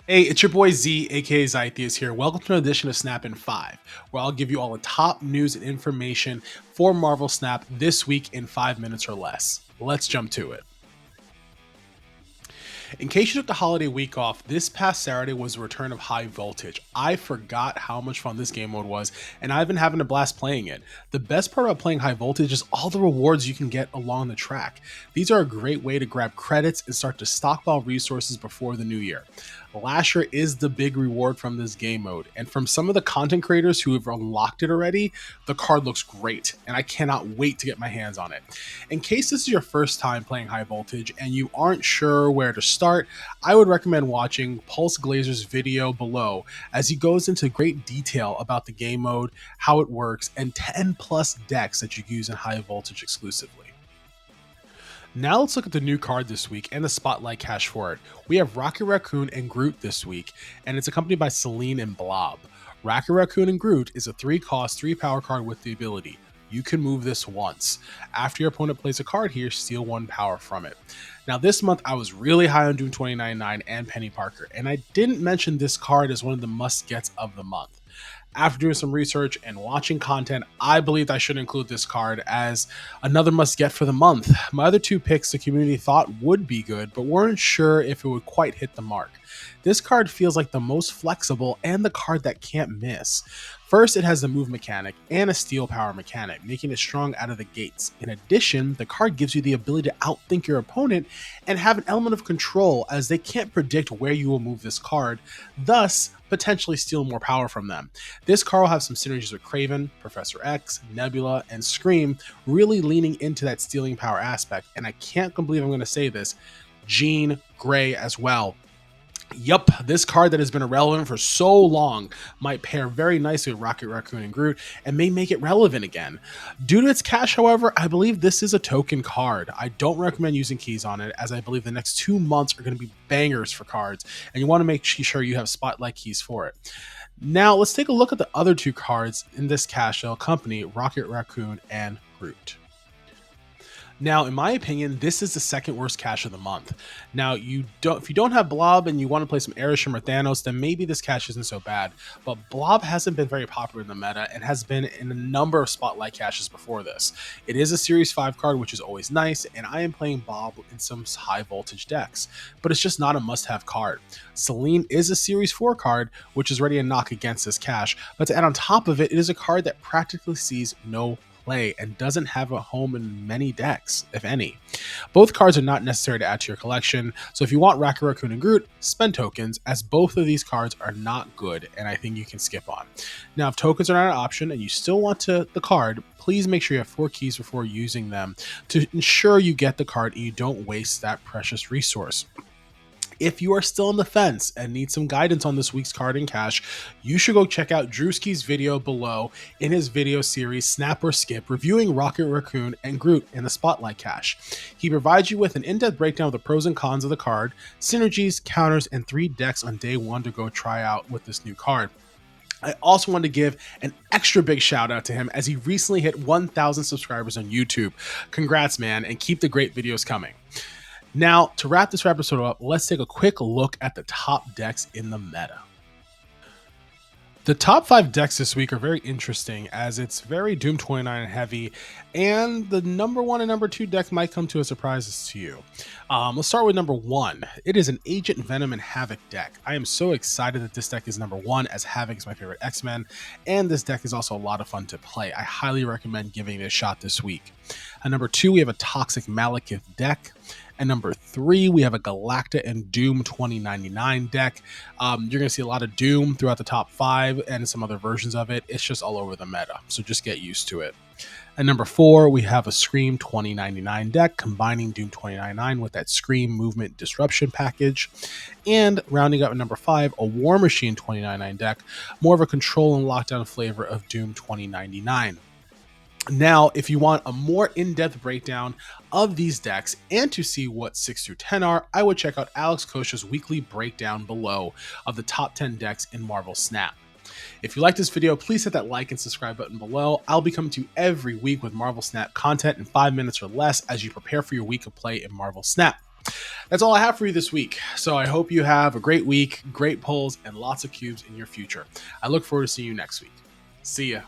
Hey, it's your boy Z, aka Zytheus here. Welcome to an edition of Snap in 5, where I'll give you all the top news and information for Marvel Snap this week in 5 minutes or less. Let's jump to it. In case you took the holiday week off, this past Saturday was the return of HighVoltage. I forgot how much fun this game mode was, and I've been having a blast playing it. The best part about playing HighVoltage is all the rewards you can get along the track. These are a great way to grab credits and start to stockpile resources before the new year. Lasher is the big reward from this game mode, and from some of the content creators who have unlocked it already, the card looks great, and I cannot wait to get my hands on it. In case this is your first time playing HighVoltage and you aren't sure where to start, I would recommend watching Pulse Glazer's video below, as he goes into great detail about the game mode, how it works, and 10 plus decks that you use in HighVoltage exclusively. Now let's look at the new card this week and the spotlight cache for it. We have RocketRacoon&Groot this week, and it's accompanied by Selene and Blob. RocketRacoon&Groot is a 3-cost, 3-power card with the ability you can move this once. After your opponent plays a card here, steal 1 power from it. Now this month I was really high on Doom 2099 and Penny Parker, and I didn't mention this card as one of the must-gets of the month. After doing some research and watching content, I believed I should include this card as another must-get for the month. My other 2 picks the community thought would be good, but weren't sure if it would quite hit the mark. This card feels like the most flexible and the card that can't miss. First, it has the move mechanic and a steal power mechanic, making it strong out of the gates. In addition, the card gives you the ability to outthink your opponent and have an element of control, as they can't predict where you will move this card, thus potentially steal more power from them. This card will have some synergies with Kraven, Professor X, Nebula, and Scream, really leaning into that stealing power aspect, and I can't believe I'm going to say this, Jean Grey as well. Yup, this card that has been irrelevant for so long might pair very nicely with RocketRacoon&Groot and may make it relevant again. Due to its cache, however, I believe this is a token card. I don't recommend using keys on it, as I believe the next 2 months are going to be bangers for cards, and you want to make sure you have spotlight keys for it. Now, let's take a look at the other 2 cards in this cache that accompany RocketRacoon&Groot. Now, in my opinion, this is the second worst cache of the month. Now, if you don't have Blob and you want to play some Arishem or Thanos, then maybe this cache isn't so bad. But Blob hasn't been very popular in the meta and has been in a number of spotlight caches before this. It is a Series 5 card, which is always nice, and I am playing Blob in some high voltage decks, but it's just not a must-have card. Selene is a Series 4 card, which is ready to knock against this cache, but to add on top of it, it is a card that practically sees no play and doesn't have a home in many decks, if any. Both cards are not necessary to add to your collection, so if you want RocketRacoon&Groot, spend tokens, as both of these cards are not good and I think you can skip on. Now, if tokens are not an option and you still want the card, please make sure you have 4 keys before using them to ensure you get the card and you don't waste that precious resource. If you are still on the fence and need some guidance on this week's card and cache, you should go check out Drewski's video below in his video series Snap or Skip, reviewing RocketRacoon&Groot in the Spotlight cache. He provides you with an in-depth breakdown of the pros and cons of the card, synergies, counters, and 3 decks on day 1 to go try out with this new card. I also want to give an extra big shout out to him, as he recently hit 1,000 subscribers on YouTube. Congrats, man, and keep the great videos coming. Now, to wrap this episode up, let's take a quick look at the top decks in the meta. The top 5 decks this week are very interesting, as it's very Doom 29 heavy, and the number 1 and number 2 deck might come to a surprise to you. Let's start with number 1. It is an Agent Venom and Havoc deck. I am so excited that this deck is number 1, as Havoc is my favorite X-Men, and this deck is also a lot of fun to play. I highly recommend giving it a shot this week. At number 2, we have a Toxic Malekith deck. And number 3, we have a Galacta and Doom 2099 deck. You're going to see a lot of Doom throughout the top 5 and some other versions of it. It's just all over the meta, so just get used to it. At number 4, we have a Scream 2099 deck, combining Doom 2099 with that Scream Movement Disruption package. And rounding up at number 5, a War Machine 2099 deck, more of a control and lockdown flavor of Doom 2099. Now, if you want a more in-depth breakdown of these decks and to see what 6 through 10 are, I would check out Alex Coccia's weekly breakdown below of the top 10 decks in Marvel Snap. If you like this video, please hit that like and subscribe button below. I'll be coming to you every week with Marvel Snap content in 5 minutes or less as you prepare for your week of play in Marvel Snap. That's all I have for you this week. So I hope you have a great week, great pulls, and lots of cubes in your future. I look forward to seeing you next week. See ya.